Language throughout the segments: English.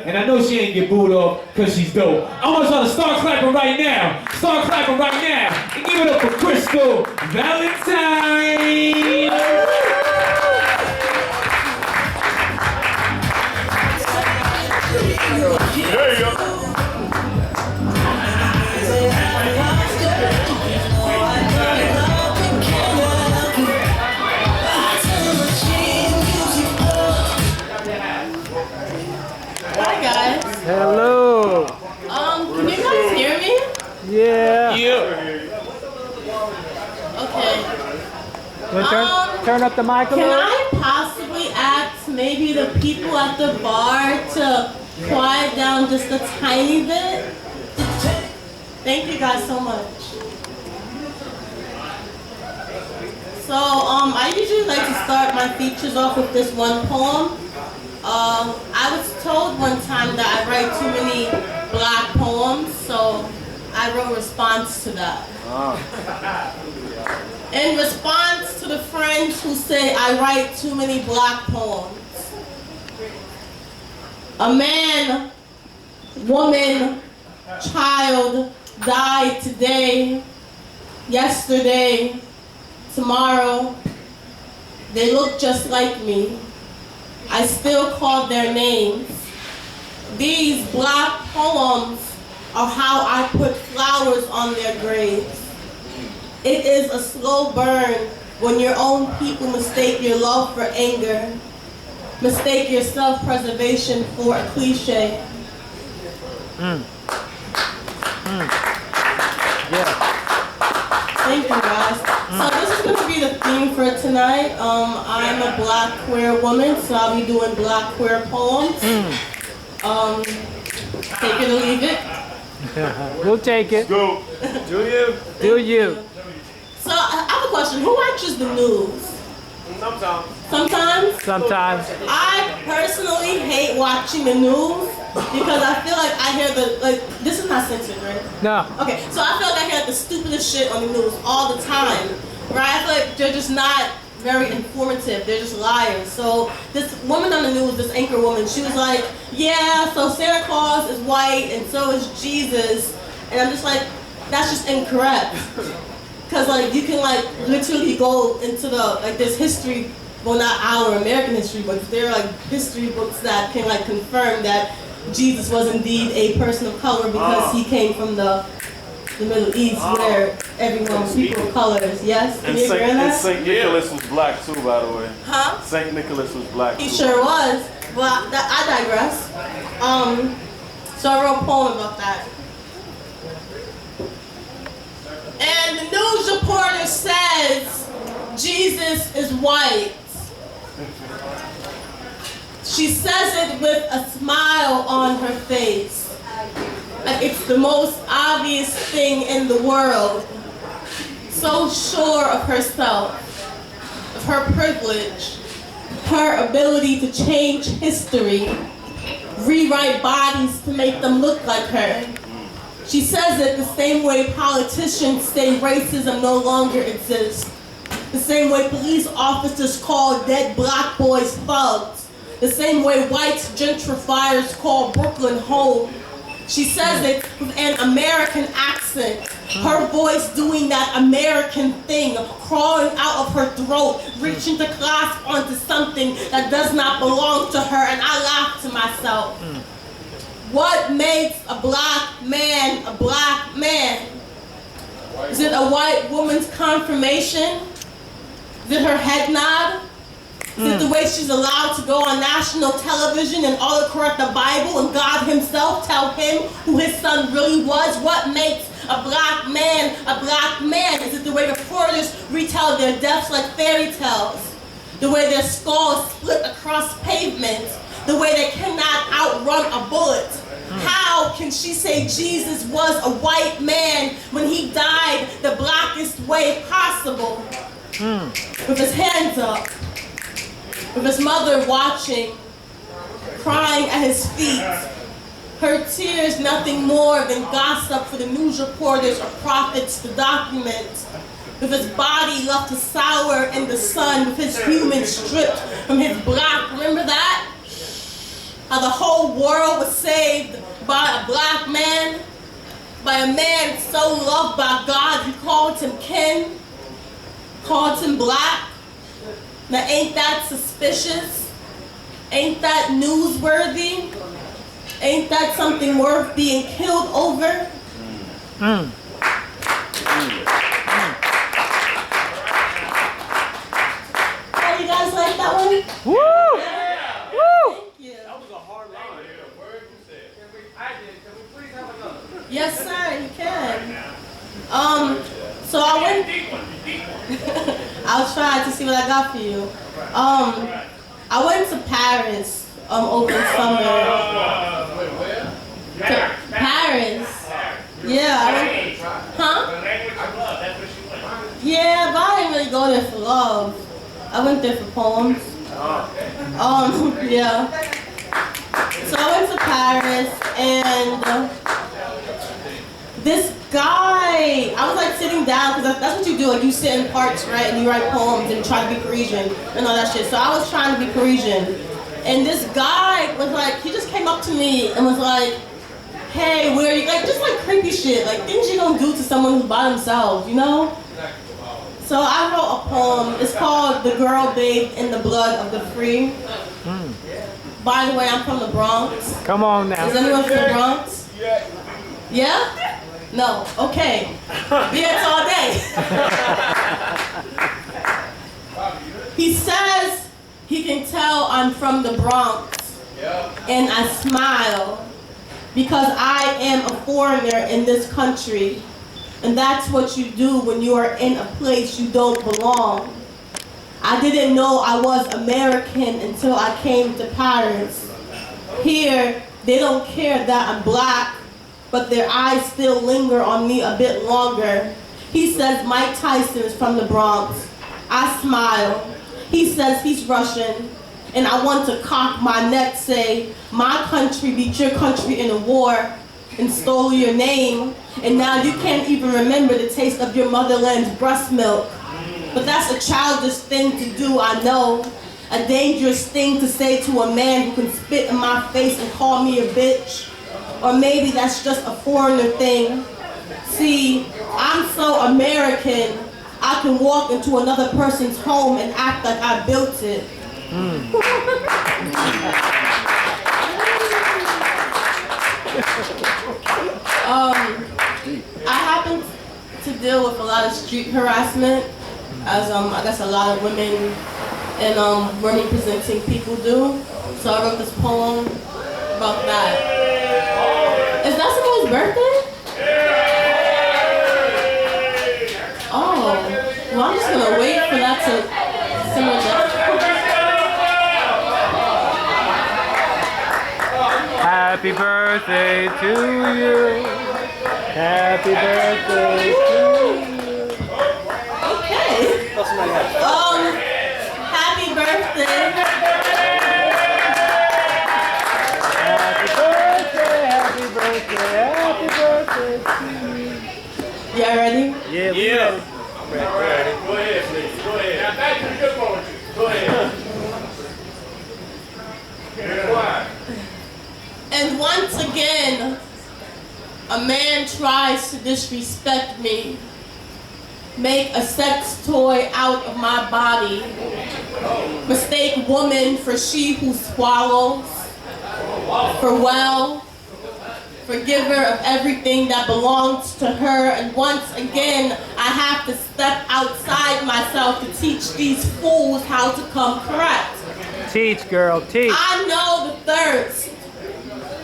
And I know she ain't get booed off because she's dope. I want y'all to start clapping right now. Start clapping right now. And give it up for Crystal Valentine. There you go. Hi guys. Hello. Can you guys hear me? Yeah. Okay. Turn up the mic a Can little. I possibly ask maybe the people at the bar to quiet down just a tiny bit? Thank you guys so much. So, I usually like to start my features off with this one poem. I was told one time that I write too many black poems, so I wrote a response to that. In response to the friends who say I write too many black poems. A man, woman, child died today, yesterday, tomorrow. They look just like me. I still call their names. These black poems are how I put flowers on their graves. It is a slow burn when your own people mistake your love for anger, mistake your self-preservation for a cliche. Yeah. Thank you guys. So this is going to be the theme for tonight. I'm a black queer woman, so I'll be doing black queer poems. Take it or leave it. We'll take it. Go. Do you? Do you? So I have a question. Who watches the news? Sometimes. Sometimes? Sometimes. I personally hate watching the news because I feel like I hear this is not censored, right? No. Okay, so I feel like I hear the stupidest shit on the news all the time, right? I feel like they're just not very informative. They're just liars. So this woman on the news, this anchor woman, she was like, yeah, so Santa Claus is white and so is Jesus. And I'm just like, that's just incorrect. Because like you can like literally go into this history, well not our American history books, there are like history books that can like confirm that Jesus was indeed a person of color because he came from the Middle East where everyone was people of colors. Yes? Can you agree on that? Saint Nicholas was black too, by the way. Huh? Saint Nicholas was black too. He sure was. But I digress. So I wrote a poem about that. And the news reporter says Jesus is white. She says it with a smile on her face. Like it's the most obvious thing in the world. So sure of herself, of her privilege, her ability to change history, rewrite bodies to make them look like her. She says it the same way politicians say racism no longer exists. The same way police officers call dead black boys thugs. The same way white gentrifiers call Brooklyn home. She says it with an American accent. Her voice doing that American thing, crawling out of her throat, reaching to clasp onto something that does not belong to her, and I laugh to myself. What makes a black man a black man? Is it a white woman's confirmation? Is it her head nod? Is it the way she's allowed to go on national television and autocorrect the Bible and God himself tell him who his son really was? What makes a black man a black man? Is it the way reporters retell their deaths like fairy tales? The way their skulls split across pavements? The way they cannot outrun a bullet? How can she say Jesus was a white man when he died the blackest way possible? With his hands up, with his mother watching, crying at his feet, her tears nothing more than gossip for the news reporters or prophets to document, with his body left to sour in the sun, with his human stripped from his black, remember that? how the whole world was saved by a black man, by a man so loved by God, you called him kin, called him black. Now ain't that suspicious? Ain't that newsworthy? Ain't that something worth being killed over? How you guys like that one? Woo! Woo! Thank you. Yes, sir, you can. So I went. I'll try to see what I got for you. I went to Paris over the summer. To Paris. Yeah, I went. Huh? Yeah, but I didn't really go there for love. I went there for poems. Yeah. So I went to Paris and this guy, I was like sitting down, because that's what you do, like you sit in parks, right, and you write poems and try to be Parisian and all that shit. So I was trying to be Parisian. And this guy was like, he just came up to me and was like, hey, where are you, like just like creepy shit, like things you don't do to someone who's by themselves, you know? So I wrote a poem, it's called The Girl Bathed in the Blood of the Free. By the way, I'm from the Bronx. Come on now. Is anyone from the Bronx? Yeah? No, okay. Be here all day. He says he can tell I'm from the Bronx, and I smile because I am a foreigner in this country, and that's what you do when you are in a place you don't belong. I didn't know I was American until I came to Paris. Here, they don't care that I'm black, but their eyes still linger on me a bit longer. He says Mike Tyson is from the Bronx. I smile. He says he's Russian, and I want to cock my neck, say, my country beat your country in a war and stole your name, and now you can't even remember the taste of your motherland's breast milk. But that's a childish thing to do, I know. A dangerous thing to say to a man who can spit in my face and call me a bitch. Or maybe that's just a foreigner thing. See, I'm so American, I can walk into another person's home and act like I built it. I happen to deal with a lot of street harassment, as I guess a lot of women and women presenting people do. So I wrote this poem about that. Is that someone's birthday? Oh, well I'm just gonna wait for that to simmer down. Happy birthday to you. Happy birthday to you. Okay. Happy birthday. Happy birthday, happy birthday, happy birthday to you. Y'all ready? Yeah, we ready. I'm ready. Go ahead, please. Go ahead. Now, thank you for your poetry. Go ahead. And once again, a man tries to disrespect me, make a sex toy out of my body, mistake woman for she who swallows, for well, forgiver of everything that belongs to her. And once again, I have to step outside myself to teach these fools how to come correct. Teach, girl, teach. I know the thirst,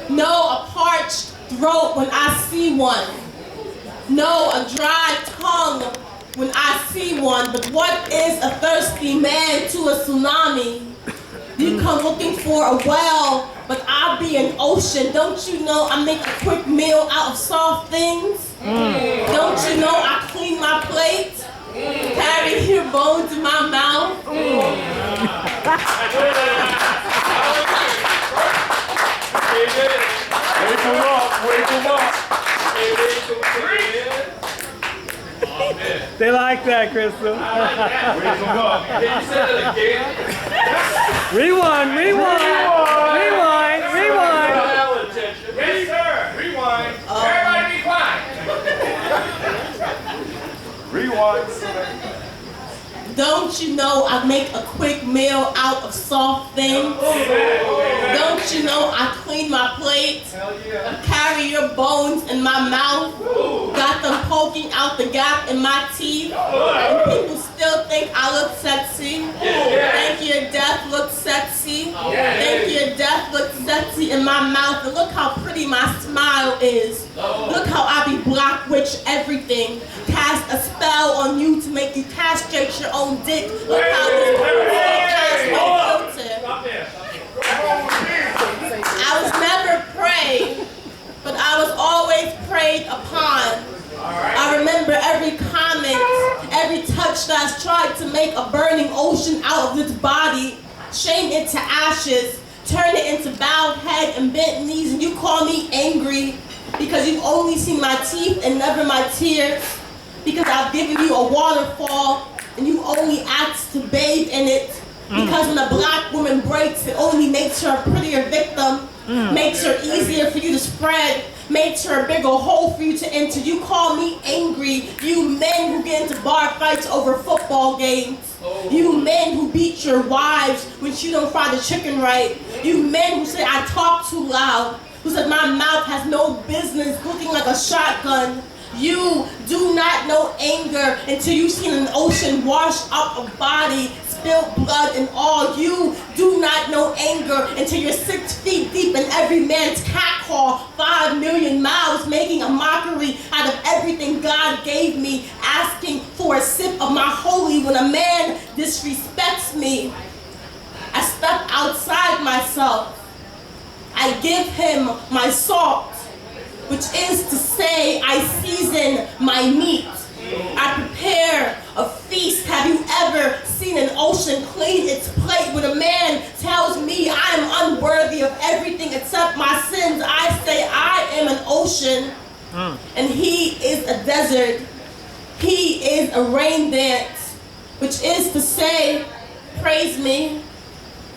know a parched throat when I see one, know a dry tongue when I see one. But what is a thirsty man to a tsunami? You come looking for a well, but I'll be an ocean. Don't you know I make a quick meal out of soft things? Don't you know I clean my plate? Carry your bones in my mouth? Wake them up, wake them up. They like that, Crystal. Wake them up. Can you say that again? Rewind, rewind, rewind, rewind. Don't you know I make a quick meal out of soft things? Don't you know I clean my plate? Carry your bones in my mouth? Got them poking out the gap in my teeth? And people still think I look sexy? Think your death looks sexy? Think your death looks sexy in my mouth? And look how pretty my smile is. Look how I be block witch everything. Cast a spell on you to make you castrate your own dick. Look how this has no filter. I was never prayed, but I was always preyed upon. I remember every comment, every touch that's tried to make a burning ocean out of this body, shame it to ashes, turn it into bowed head and bent knees, and you call me angry because you've only seen my teeth and never my tears, because I've given you a waterfall and you only asked to bathe in it, because when a black woman breaks, it only makes her a prettier victim, makes her easier for you to spread, makes her a bigger hole for you to enter. You call me angry, you men who get into bar fights over football games. You men who beat your wives when you don't fry the chicken right. You men who say I talk too loud, who said my mouth has no business looking like a shotgun. You do not know anger until you've seen an ocean wash up a body, spill blood and all. You do not know anger until you're 6 feet deep in every man's catcall, 5 million miles, making a mockery out of everything God gave me, asking for a sip of my holy when a man disrespects me. I step outside myself. I give him my salt, which is to say I season my meat. I prepare a feast. Have you ever seen an ocean clean its plate when a man tells me I am unworthy of everything except my sins? I say I am an ocean and he is a desert. He is a rain dance, which is to say, praise me,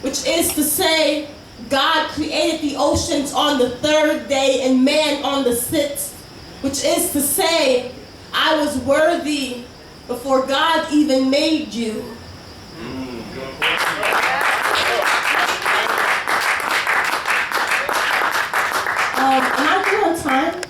which is to say, God created the oceans on the 3rd day and man on the 6th, which is to say, I was worthy before God even made you. Am I good on time?